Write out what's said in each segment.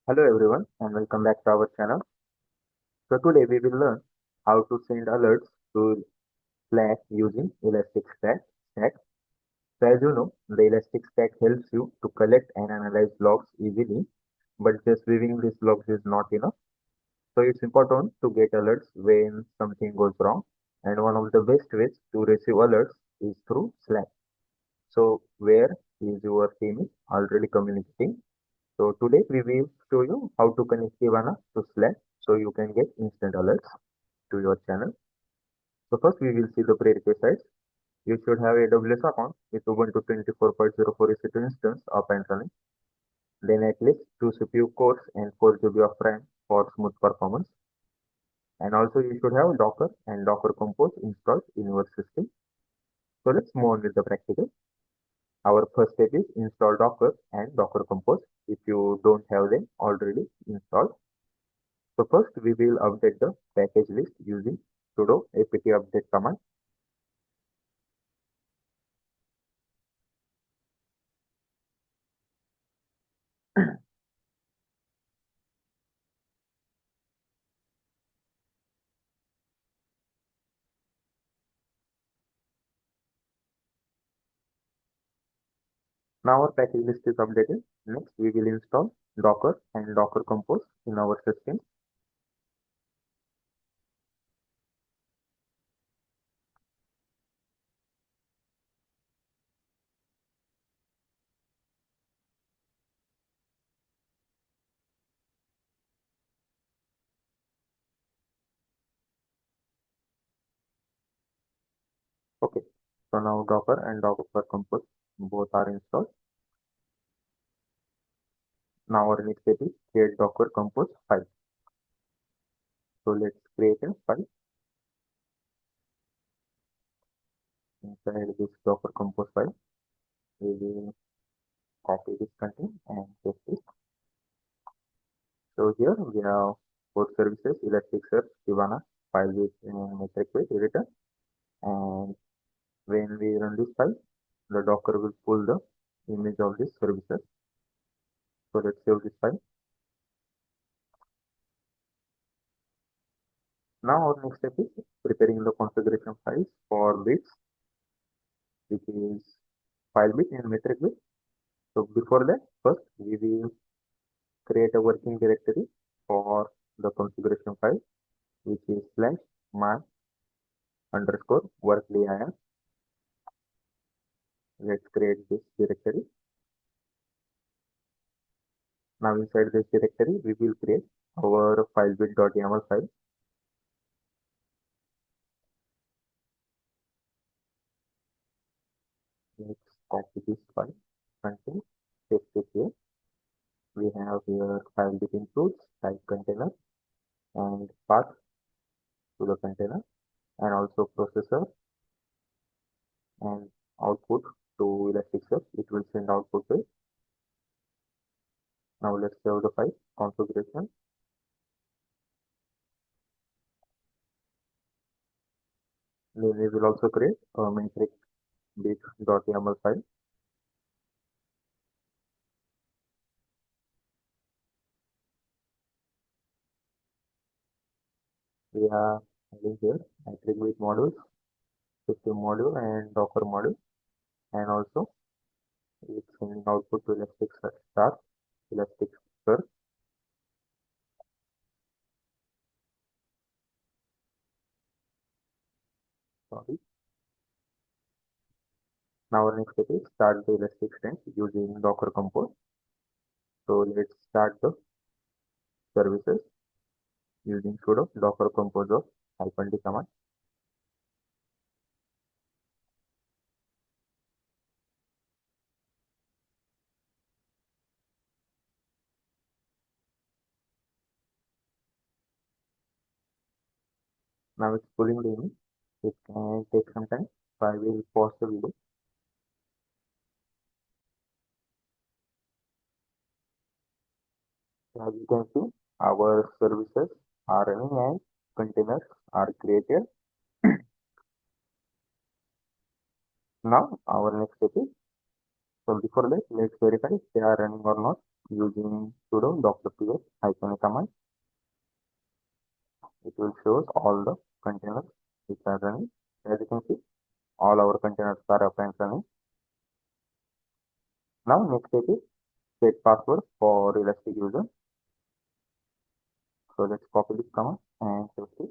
Hello everyone and welcome back to our channel. So today we will learn how to send alerts to Slack using Stack. So as you know, the Elastic Stack helps you to collect and analyze logs easily, but just viewing these logs is not enough. So it's important to get alerts when something goes wrong, and one of the best ways to receive alerts is through Slack. So where is your team is already communicating. So today we will show you how to connect Kibana to Slack so you can get instant alerts to your channel. So first we will see the prerequisites. You should have AWS account with Ubuntu 24.04 EC2 instance up and running. Then at least 2 CPU cores and 4 GB of RAM for smooth performance. And also you should have Docker and Docker Compose installed in your system. So let's move on with the practical. Our first step is install Docker and Docker Compose if you don't have them already installed. So first we will update the package list using sudo apt update command. Now our package list is updated. Next we will install Docker and Docker Compose in our system. Okay. So now Docker and Docker Compose both are installed. Now our next step is create Docker Compose file. So let's create a file inside this Docker Compose file. We will copy this content and paste it. So here we have code services, Elasticsearch, Kibana, file with metric with editor. And when we run this file, the Docker will pull the image of this services. So let's save this file. Now our next step is preparing the configuration files for bits, which is file bit and metric bit. So before that, first we will create a working directory for the configuration file, which is slash man underscore work dir. Let's create this directory. Now inside this directory, we will create our filebit.yaml file. Let's copy this file content, paste it here. We have here filebit includes type container and path to the container and also processor and output to Elasticsearch. It will send output to it. Now let's save the file configuration. Then we will also create a metric bit.yaml file. We are having here metric bit modules, system module and Docker module, and also it's sending output to Elasticsearch. Sorry. Now our next step is start the Elasticsearch using Docker Compose. So let's start the services using sudo docker compose of -d command. Now it's pulling the image. It can take some time, so I will pause the video. As you can see, our services are running and containers are created. Now our next step is, so before that, let's verify if they are running or not. using sudo docker ps hyphen command. It will show us all the containers which are running. As you can see, all our containers are up and running. Now next step is set password for Elastic user. So let's copy this command and paste it.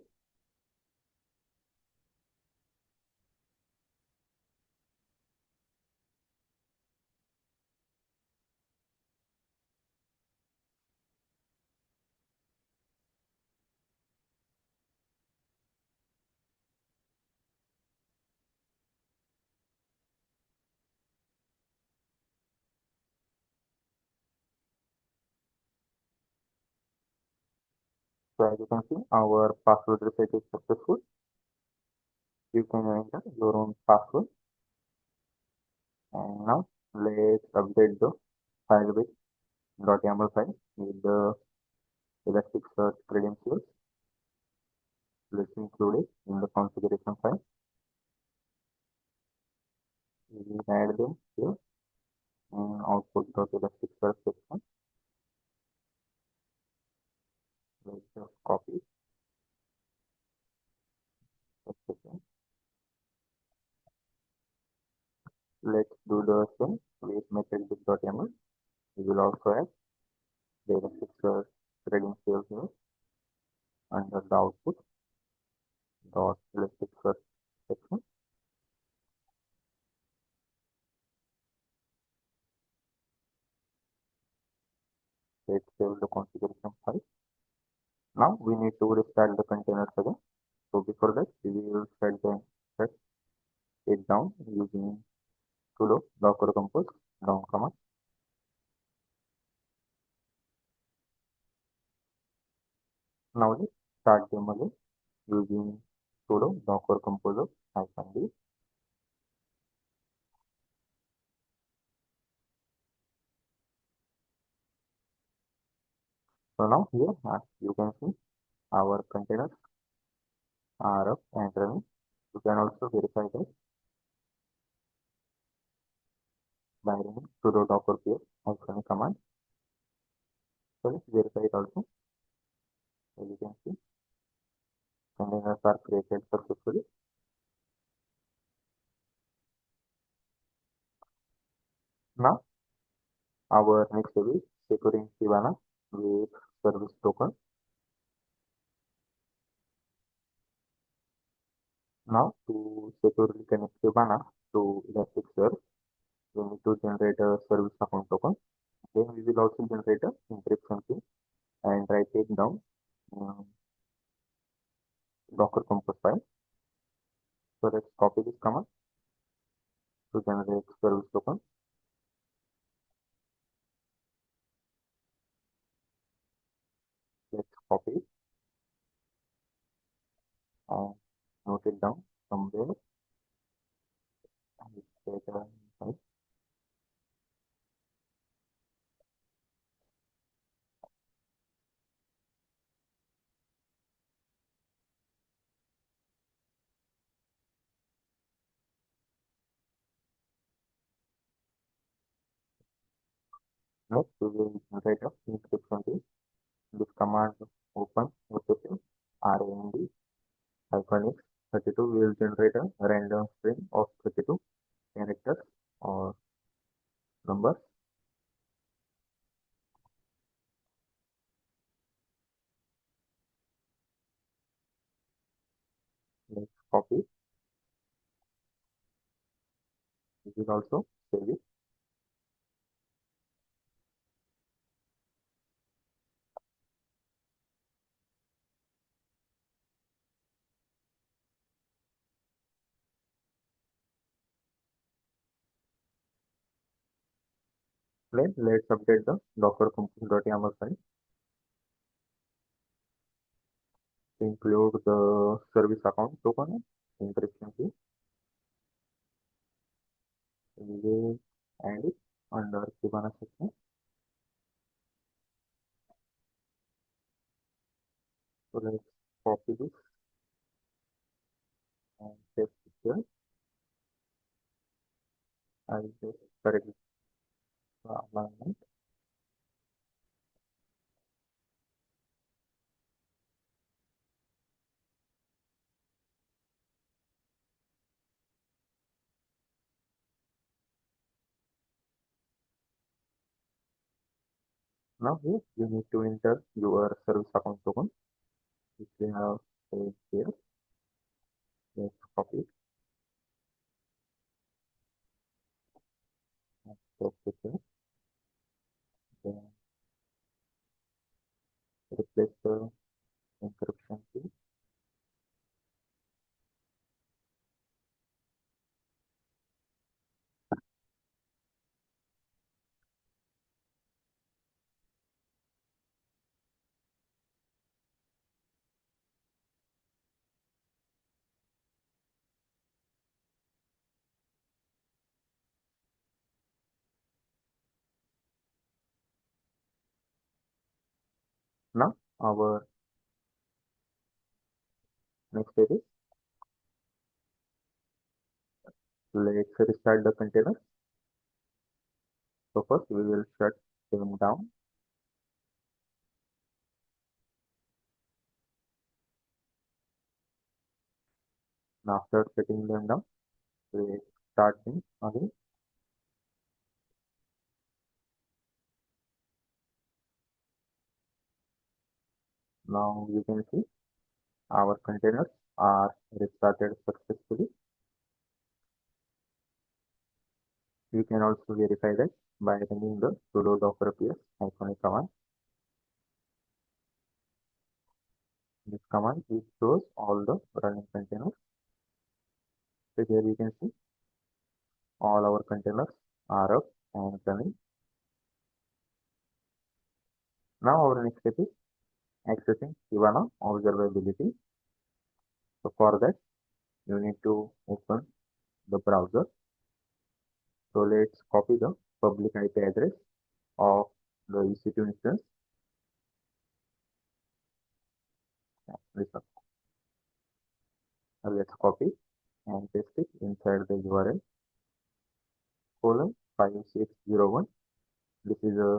So as you can see, our password reset is successful. You can enter your own password. And now let's update the file with .yaml file with the Elasticsearch credentials. Let's include it in the configuration file. We will add them here in output.elasticsearch section. Let's just copy that section. Let's do the same with method.yaml. We will also add the Elasticsearch credentials here under the output.elasticsearch section. Let's save the configuration file. Now we need to restart the containers again. So before that, we will set it down using sudo docker compose down command. Now let's start them again using sudo docker compose -d. So now here you can see our containers are up and running. You can also verify that by running sudo docker ps command. So let's verify it also. As you can see, containers are created successfully. Now our next step is securing Kibana with service token. Now to securely connect Kibana to Elasticsearch, we need to generate a service account token. Then we will also generate a encryption key and write it down in Docker Compose file. So let's copy this command to generate service token. Let's copy it and note it down somewhere. And next we will generate a encryption key. This command open rotation rand -x 32 will generate a random string of 32 characters or numbers. Let's copy. This is also save it. Let's update the docker compose.yaml file to include the service account token encryption key. We will add it under Kibana section. So let's copy this and paste it here. I will just correct the alignment. Now here you need to enter your service account token, which we have saved here. Let's copy it and paste it here. Then replace the encryption key. Now our next step is let's restart the container. So first we will shut them down. Now after shutting them down, we start them again. Now you can see our containers are restarted successfully. You can also verify that by running the sudo docker ps -a command. This command it shows all the running containers. So here you can see all our containers are up and running. Now our next step is accessing Kibana observability. So for that you need to open the browser. So let's copy the public IP address of the EC2 instance. This one. Now let's copy and paste it inside the URL :5601. This is a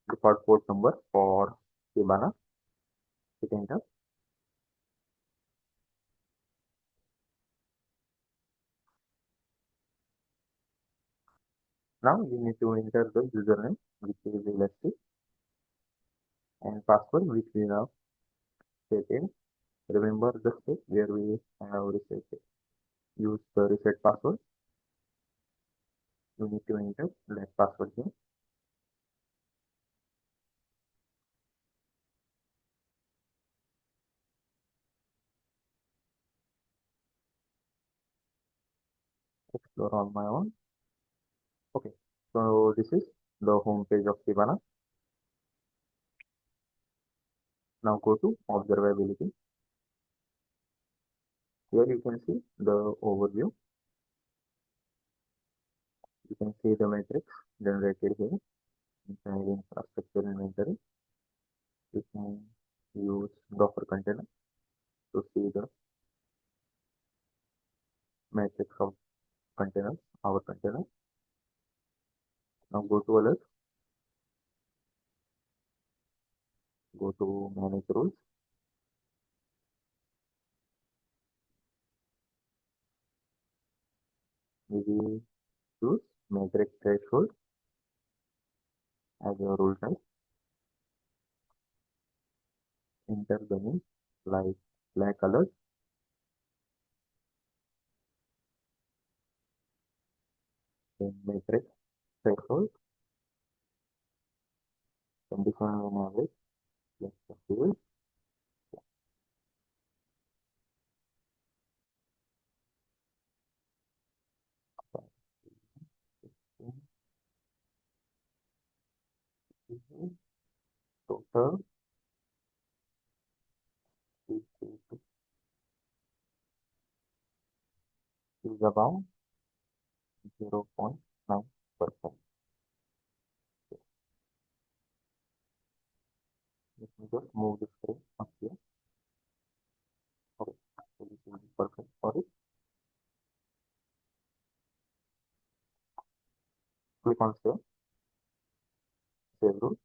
default port number for Kibana. Hit enter. Now you need to enter the username, which is elastic, and password, which we have set in. Remember the step where we have reset it. Use the reset password. You need to enter that password here. Explore on my own. Okay, so this is the home page of Kibana. Now go to observability. Here you can see the overview. You can see the metrics generated here inside infrastructure inventory. You can use Docker container to see the metrics of containers, our container. Now go to alert, go to manage rules. We will use metric threshold as a rule type. Enter the name like black alert. Then metric threshold. Condition on average. Plus the field. Total is about 0.9%. Let me just move the screen up here. Okay, so this will be perfect for it. Click on save rule.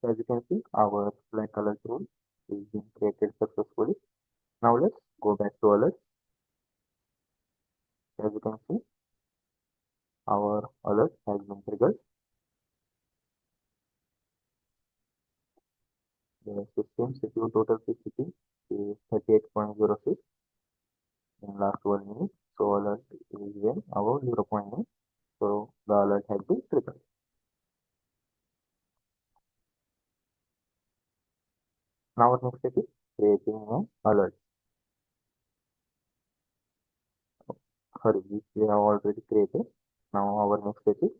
So as you can see, our black color rule is being created successfully. Now let's go back to alert. As you can see, Our alert has been triggered. The system CPU total PCP is 38.06 in last 1 minute. So alert is when above 0.9. So the alert has been triggered. Now our next step is creating an alert. Sorry, which we have already created. Now our next step is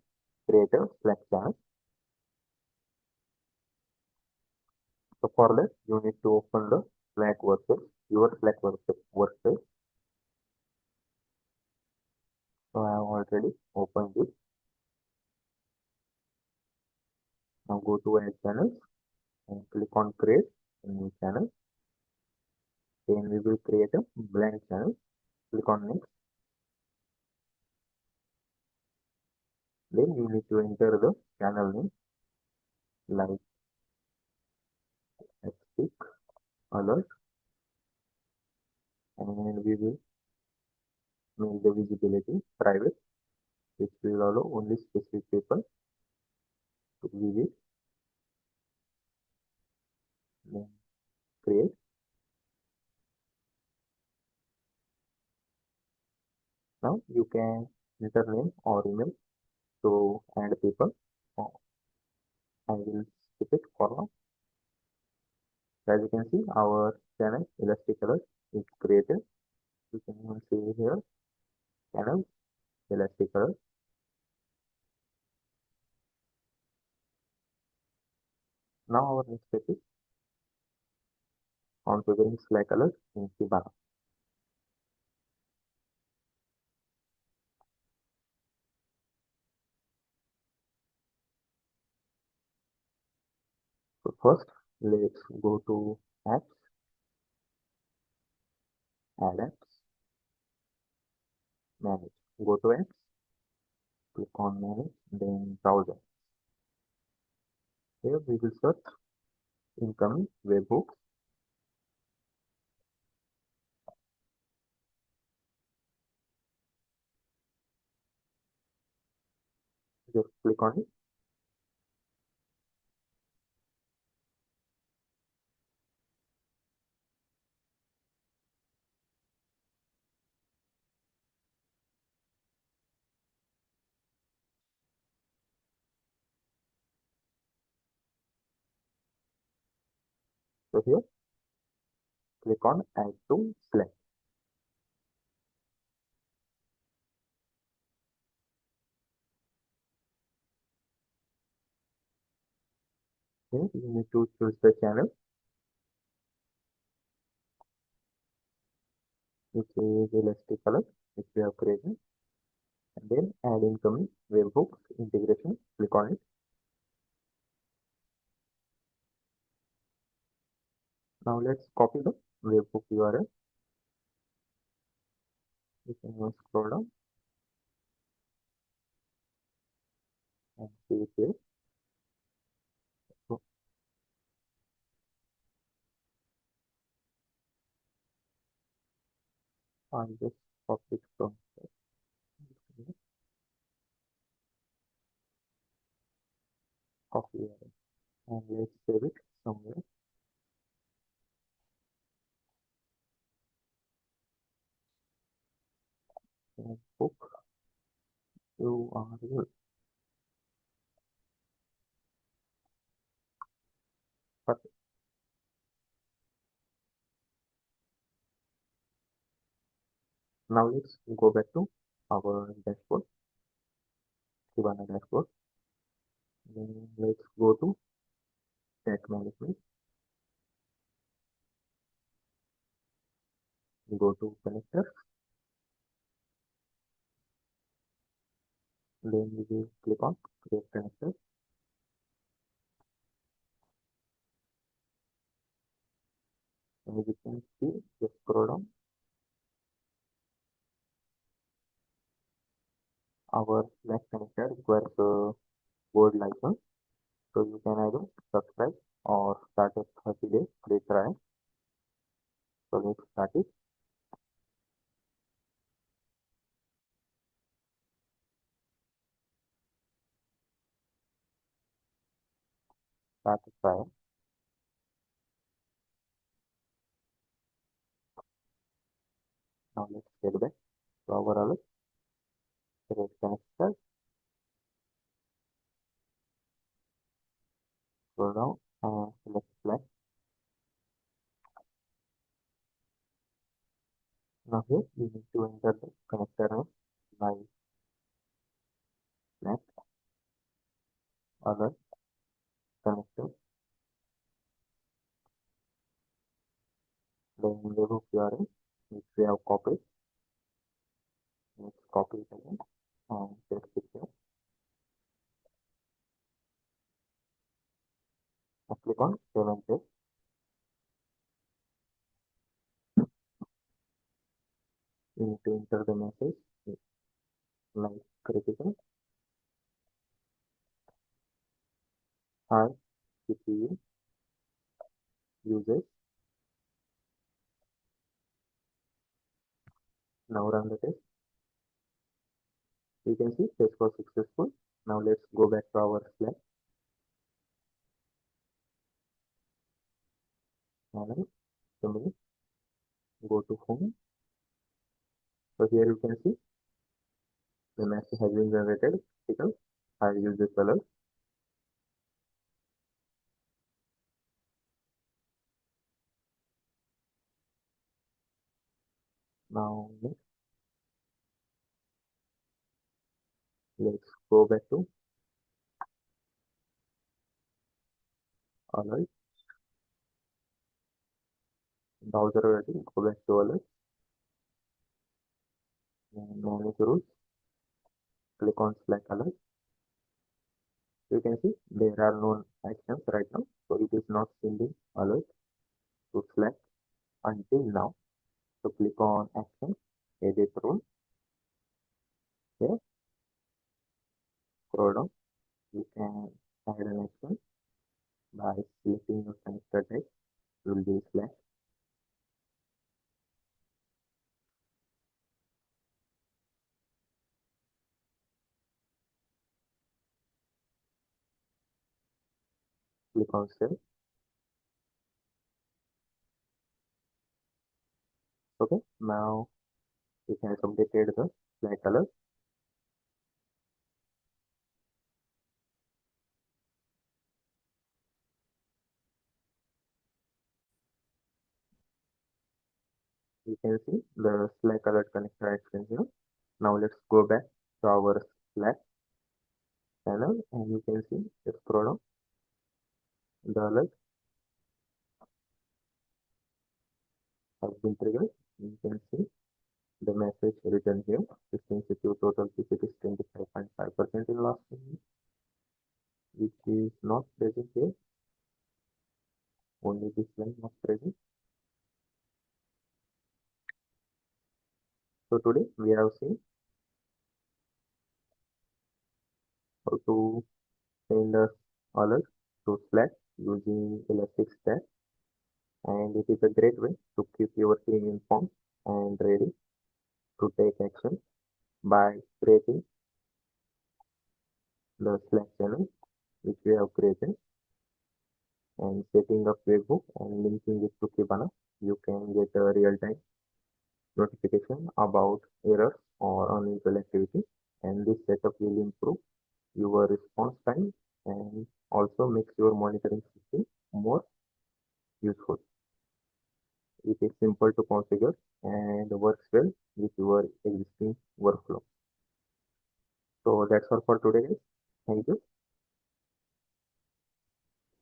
create a Slack channel. So for that, you need to open the Slack workspace, your Slack workspace. So I have already opened it. Now go to add channels and click on create a new channel. Then we will create a blank channel. Click on next. Then you need to enter the channel name like speak alert, and we will make the visibility private, which will allow only specific people to view it. Then create. Now you can enter name or email to add people. Oh, I will skip it for now. As you can see, our channel Elastic Alert is created. You can even see here channel Elastic Alert. Now our next step is configuring Slack Alert in Kibana. So first, let's go to apps, add apps, manage. Go to apps, click on manage, then browser. Here we will search incoming webhooks. Just click on it. So here, click on add to Slack. Here you need to choose the channel, which is Elastic Alert, which we have created, and then add incoming webhooks integration. Click on it. Now let's copy the webhook URL. You can even scroll down and see it here. So I'll just copy it from here. Copy URL and let's save it somewhere. Webhook URL. But now let's go back to our dashboard, Kibana dashboard. Then let's go to stack management. Go to connector. Then we will click on create connector. As you can see, just scroll down. Our Slack connector requires a board license. So you can either subscribe or start a 30-day free trial. So let's start it. start the fire. Now let's get back to our alert. Select connector, scroll down and select flag. Now here we need to enter the connector name by flag alert connector. Then DevOps URL which we have copied. Let's copy it again and paste it here. Now click on save and paste. You need to enter the message like critical. Hi, CPU users. Now run the test. You can see test was successful. Now let's go back to our Slack panel. Family. Go to home. So here you can see the message has been generated. Critical. I use this alert. Now next, let's go back to alert. Browser already. Go back to alert. And manage rules. Click on Slack alert. You can see there are no actions right now. So it is not sending alert to Slack until now. So click on action, edit rule. Here, scroll down. You can add an action by selecting your connector type. Will be Slack. Click on save. Okay, now it has updated the Slack alert. You can see the Slack alert connector action here. Now let's go back to our Slack panel and you can see the scroll down. The alert has been triggered. You can see the message written here. The sensitive total visit is 25.5% in last week, which is not present here. Only this line was present. So today we have seen how to send a alert to Slack using Elasticsearch, and it is a great way to keep your team informed and ready to take action by creating the Slack channel which we have created and setting up webhook and linking it to Kibana. You can get a real-time notification about errors or unusual activity, and this setup will improve your response time and also makes your monitoring system more useful. It is simple to configure and works well with your existing workflow. So that's all for today, guys. Thank you.